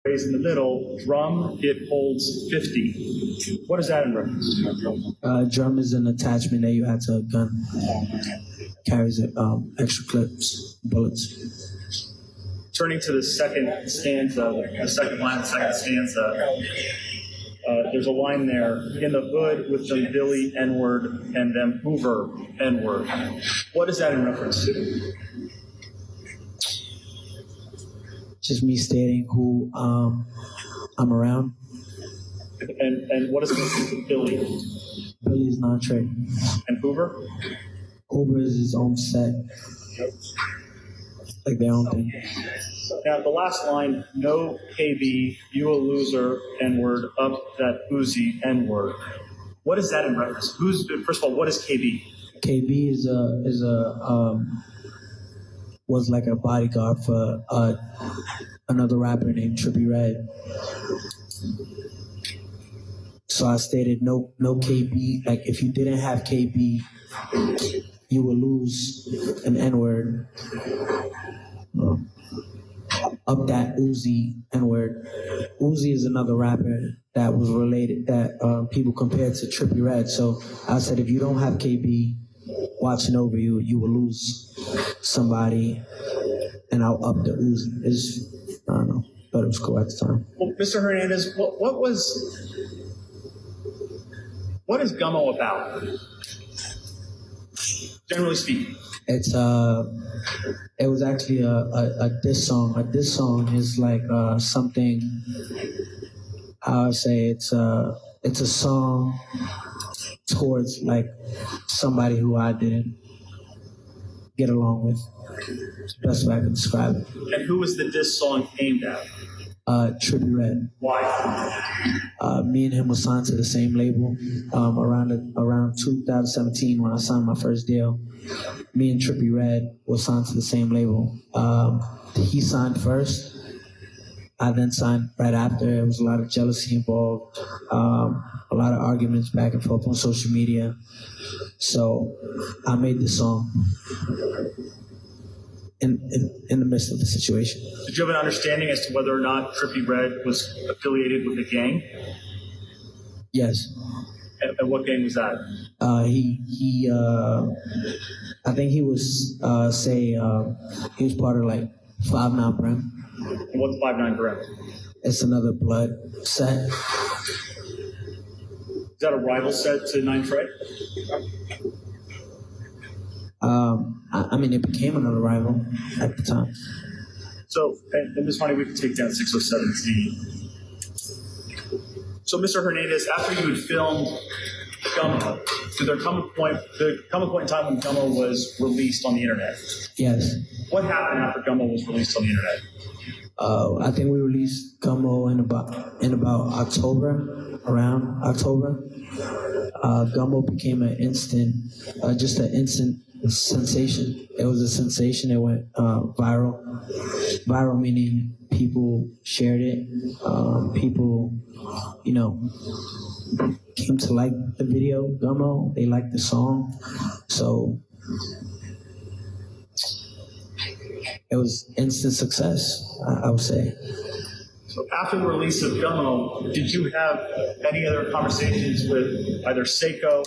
phrase in the middle, drum, it holds 50. What is that in reference to? Drum is an attachment that you add to a gun. Carries extra clips, bullets. Turning to the second stanza, the second line of the second stanza, there's a line there, in the hood with them Billy N-word and them Hoover N-word. What is that in reference to? Just me stating who I'm around. And what is the Billy? Billy is not Trey. And Hoover? Hoover is his own set. Like their own thing. Now, the last line, no KB, you a loser, N-word, up that Uzi, N-word. What is that in reference? First of all, what is KB? KB was like a bodyguard for another rapper named Trippie Redd. So I stated no KB. Like if you didn't have KB, you would lose an N-word. Up that Uzi N-word. Uzi is another rapper that was related, that people compared to Trippie Redd. So I said, if you don't have KB watching over you, you will lose somebody, and I'll up the Uzi. I don't know, but it was cool at the time. Well, Mr. Hernandez, what is Gummo about? Generally speaking. It was actually a diss song. A diss song is like something, how I say, it's a song towards like somebody who I didn't get along with. It's the best way I can describe it. And who was the diss song aimed at? Trippie Redd. Why? Me and him were signed to the same label around 2017 when I signed my first deal. Me and Trippie Redd were signed to the same label. He signed first. I then signed right after. There was a lot of jealousy involved, a lot of arguments back and forth on social media. So I made this song in the midst of the situation. Did you have an understanding as to whether or not Trippie Redd was affiliated with a gang? Yes. And what gang was that? I think he was, he was part of like 6ix9ine Brim. And what's 6ix9ine Brim? It's another blood set. Is that a rival set to 9 Trey? I mean, it became another rival at the time. So, and it's funny, we can take down 6ix9ine. So, Mr. Hernandez, after you had filmed Gummo, did there come a point in time when Gummo was released on the internet? Yes. What happened after Gummo was released on the internet? I think we released Gummo in about October, around October. Gummo became an instant sensation. It was a sensation. It went viral. Viral meaning people shared it. People, came to like the video, Gummo. They liked the song. So it was instant success, I would say. So after the release of Gummo, did you have any other conversations with either Seiko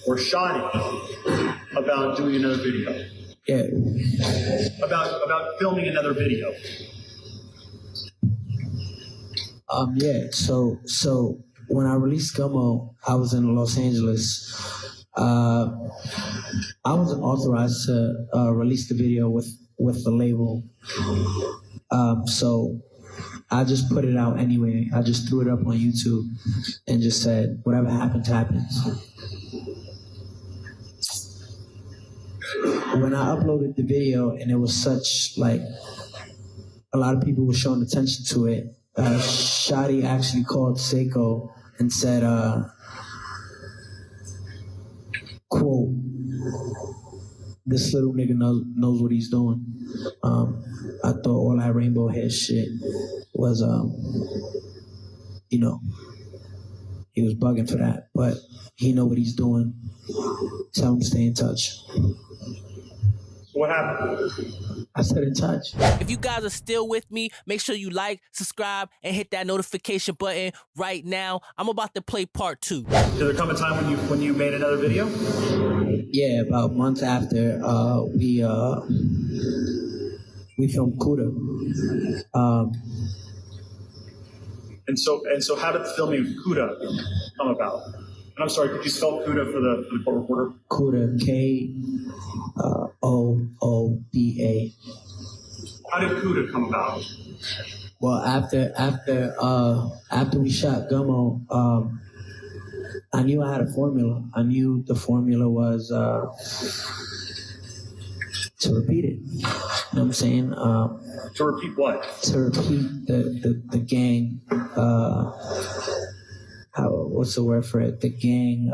or Shadi about doing another video? Yeah. About filming another video? Yeah. So when I released Gummo, I was in Los Angeles. I wasn't authorized to release the video with the label. So I just put it out anyway. I just threw it up on YouTube and just said, whatever happens, happens. When I uploaded the video and it was such, like, a lot of people were showing attention to it, Shadi actually called Seiko and said, quote, "This little nigga knows what he's doing." I thought all that rainbow head shit was, he was bugging for that, but he know what he's doing. Tell him to stay in touch. So What happened? I said in touch. If you guys are still with me, make sure you like, subscribe, and hit that notification button right now. I'm about to play part 2. Did there come a time when you made another video? Yeah, about months after we filmed Kuda. And so how did the filming of Kuda come about? And I'm sorry, could you spell Kuda for the court reporter? Kuda, Kooda. How did Kuda come about? Well, after we shot Gummo, I knew I had a formula. I knew the formula was to repeat it. You know what I'm saying? To repeat what? To repeat the gang. What's the word for it? The gang.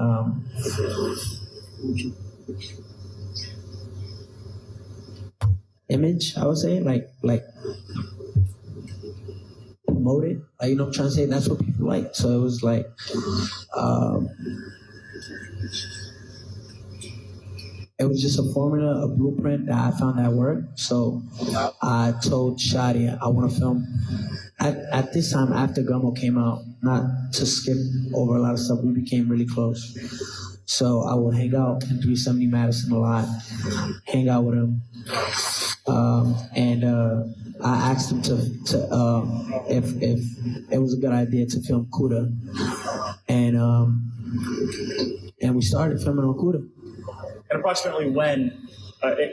Image, I would say, like promote it. You know what I'm trying to say? That's what people like. So it was like, it was just a formula, a blueprint that I found that worked. So I told Shadi I want to film. At this time, after Gummo came out, not to skip over a lot of stuff, we became really close. So I would hang out in 370 Madison a lot, hang out with him. And I asked him if it was a good idea to film Kuda. And we started filming on Kuda. And approximately when,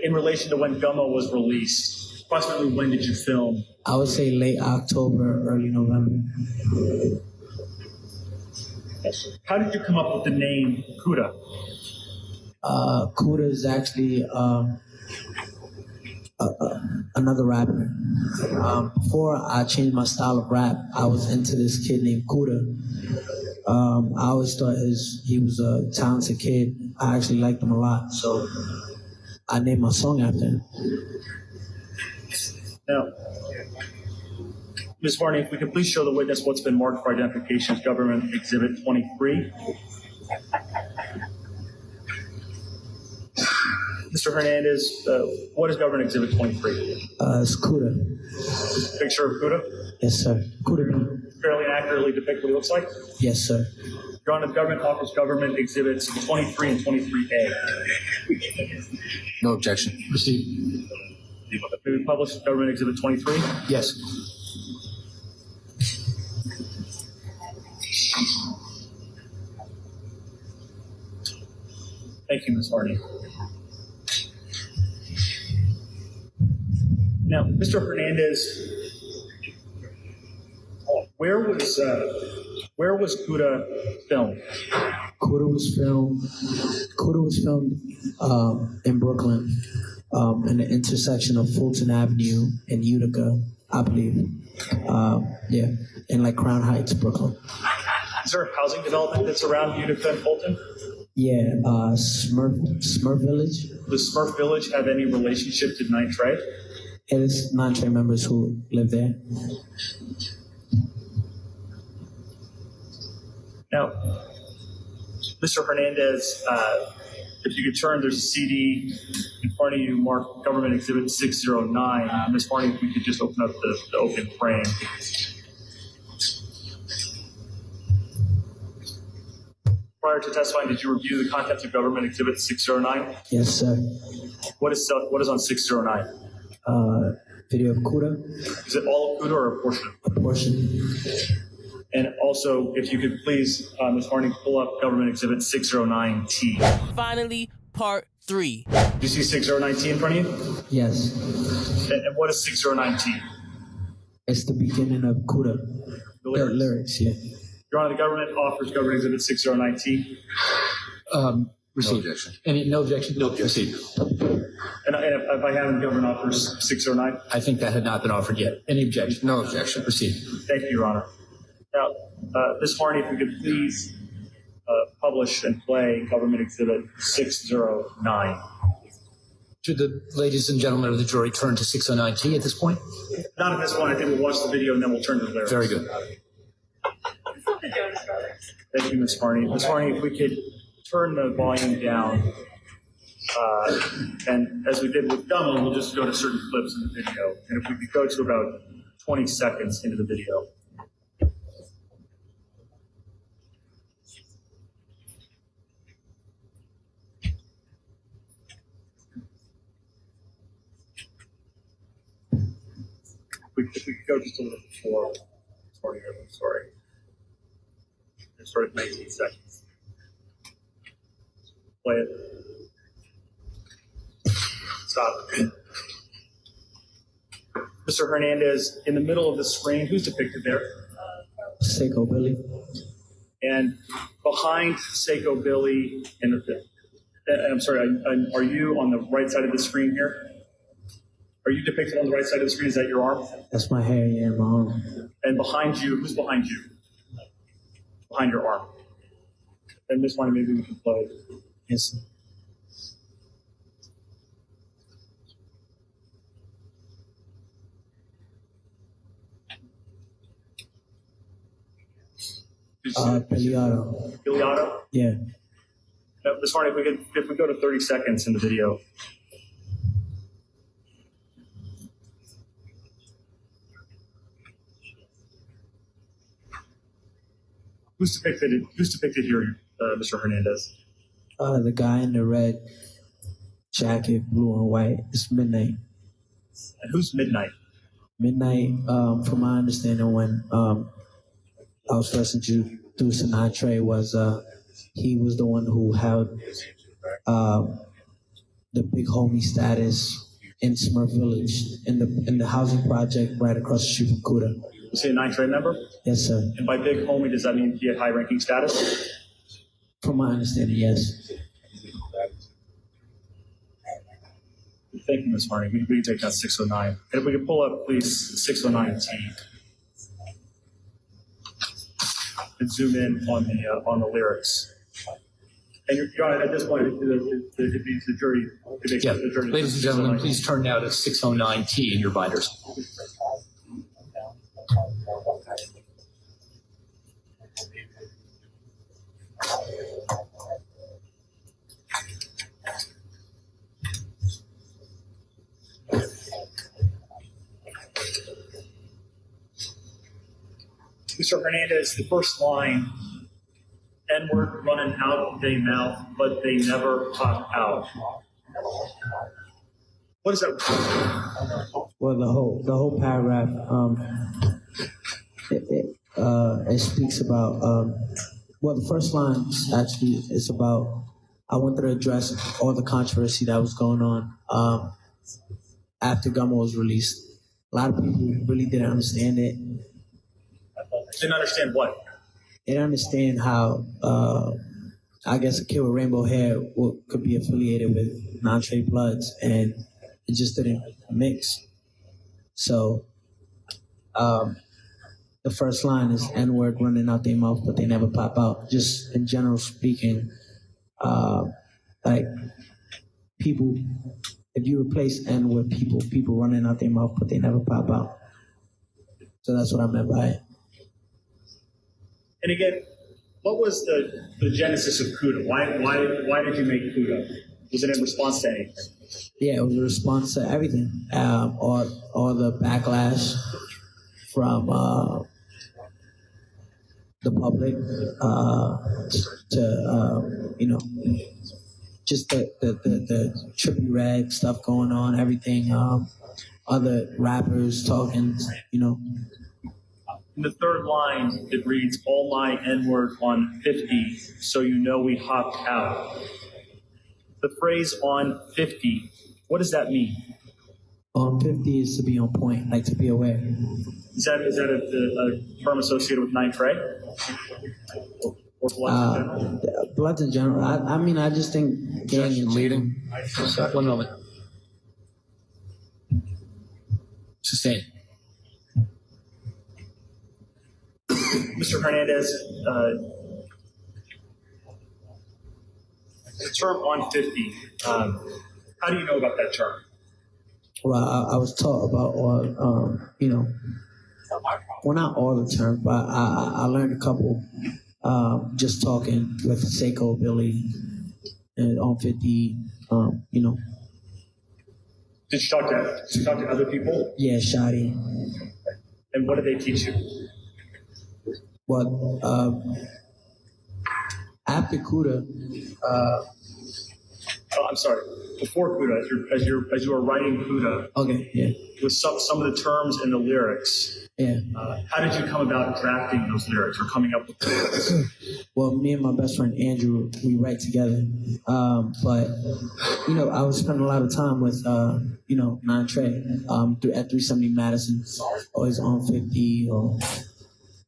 in relation to when Gummo was released, approximately when did you film? I would say late October, early November. How did you come up with the name Kuda? Kuda is actually another rapper. Before I changed my style of rap, I was into this kid named Kuda. I always thought he was a talented kid. I actually liked him a lot, so I named my song after him. Now, Ms. Varney, if we could please show the witness what's been marked for identification as Government Exhibit 23. Mr. Hernandez, what is Government Exhibit 23? It's Kuda. Picture of Kuda? Yes, sir. Kuda. Fairly accurately depict what he looks like? Yes, sir. Your Honor, the government offers Government Exhibits 23 and 23A. No objection. Proceed. May we publish Government Exhibit 23? Yes. Thank you, Ms. Harney. Now, Mr. Hernandez, where was Kuda filmed? Kuda was filmed in Brooklyn, in the intersection of Fulton Avenue and Utica, I believe. Yeah, in like Crown Heights, Brooklyn. Is there a housing development that's around Utica and Fulton? Yeah, Smurf Village. Does Smurf Village have any relationship to Ninth Trade? It is non-trade members who live there. Now, Mr. Hernandez, if you could turn, there's a CD in front of you marked Government Exhibit 609. Ms. Barney, if we could just open up the open frame. Prior to testifying, did you review the contents of Government Exhibit 609? Yes, sir. What is on 609? Video of Kuda. Is it all of Kuda or a portion of Kuda? A portion. And also, if you could please, Ms. Harney, pull up Government Exhibit 609T. Finally, part 3. Do you see 609T in front of you? Yes. And what is 609T? It's the beginning of Kuda. The lyrics? Lyrics, yeah. Your Honor, the government offers Government Exhibit 609T. Proceed. No objection. No objection? No, proceed. And if I haven't, government offers 609. I think that had not been offered yet. Any objection? No objection. Proceed. Thank you, Your Honor. Now, Ms. Harney, if we could please publish and play Government Exhibit 609. Should the ladies and gentlemen of the jury turn to 609T at this point? Not at this point. I think we'll watch the video and then we'll turn to the lyrics. Very good. Thank you, Ms. Harney. Ms. Harney, if we could turn the volume down. And as we did with Dummy, we'll just go to certain clips in the video. And if we could go to about 20 seconds into the video. If we could go just a little before, sorry. It started at 19 seconds. Play it. Stop. Mr. Hernandez, in the middle of the screen, who's depicted there? Seiko Billy. And behind Seiko Billy, I'm sorry, are you on the right side of the screen here? Are you depicted on the right side of the screen? Is that your arm? That's my hair, yeah, my arm. And behind you, who's behind you? Behind your arm. And this one, maybe we can play. Yes. Billy Otto. Billy Otto? Yeah. No, Ms. Harney, if we go to 30 seconds in the video. Who's depicted here, Mr. Hernandez? The guy in the red jacket, blue and white. It's Midnight. And who's Midnight? Midnight, from my understanding, when I was first introduced to Andre, was he was the one who held the big homie status in Smurf Village in the housing project right across the street from Kuda. Was he a 9 member? Yes, sir. And by big homie, does that mean he had high-ranking status? From my understanding, yes. Thank you, Ms. Harney. We can take that 609. And if we could pull up, please, 609T. And zoom in on the lyrics. And you're at this point, it means the jury. Yeah. Ladies and gentlemen, please turn now to 609T in your binders. Mr. Hernandez, the first line, N-word running out they mouth, but they never pop out. What is that? Well, the whole paragraph, it speaks about, well, the first line actually is about, I wanted to address all the controversy that was going on after Gummo was released. A lot of people really didn't understand it. Didn't understand what? They didn't understand how, I guess, a kid with rainbow hair could be affiliated with non-Trey Bloods, and it just didn't mix. So, the first line is N-word running out their mouth, but they never pop out. Just in general speaking, like people, if you replace N with people running out their mouth, but they never pop out. So that's what I meant by it. And again, what was the genesis of CUDA? Why did you make CUDA? Was it in response to anything? Yeah, it was a response to everything. All the backlash from the public to just the Trippie Redd stuff going on, everything. Other rappers talking, In the third line, it reads, all my N-word on 50, so you know we hopped out. The phrase on 50, what does that mean? On 50 is to be on point, like to be aware. Is that a term associated with 9 Trey? Or Bloods in general? Bloods in general. I mean, I just think gang in Leading. One moment. Sustain. Mr. Hernandez, the term on 50, how do you know about that term? Well, I was taught about all, well, not all the terms, but I learned a couple just talking with Seiko Billy and on 50, you know, Did you talk to other people? yeah, Shadi. And what did they teach you? Well, after Kuda, Oh, I'm sorry. Before Kuda, as you were writing Kuda, okay, yeah, with some of the terms in the lyrics, yeah. how did you come about drafting those lyrics or coming up with the lyrics? Well, me and my best friend Andrew, we write together. But you know, I was spending a lot of time with you know, 9 Trey at 370 Madison, always on 50 or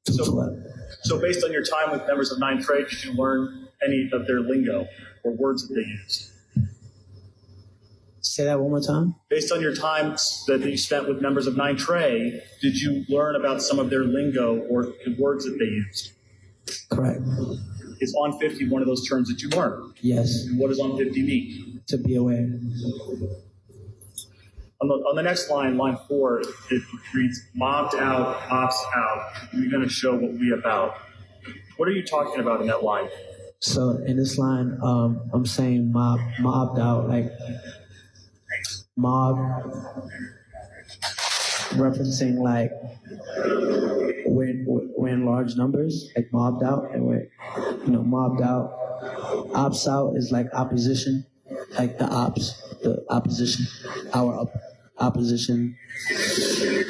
212. So based on your time with members of 9 Trade, did you learn any of their lingo or words that they used? Say that one more time. Based on your time that you spent with members of 9 Trey, did you learn about some of their lingo or words that they used? Correct. Is on 50 one of those terms that you learned? Yes. And what does on 50 mean? To be aware. On the next line, line 4, it reads, mobbed out, ops out. We're going to show what we about. What are you talking about in that line? So in this line, I'm saying mobbed out, like mob, referencing like we're in large numbers, like mobbed out, and we're, you know, mobbed out. Ops out is like opposition, like the opposition, our opposition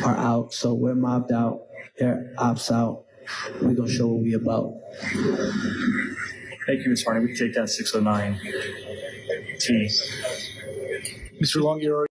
are out. So we're mobbed out, they're ops out. We're gonna show what we about. Thank you, Ms. Harney. We can take down 609 T. Mr. Longieri,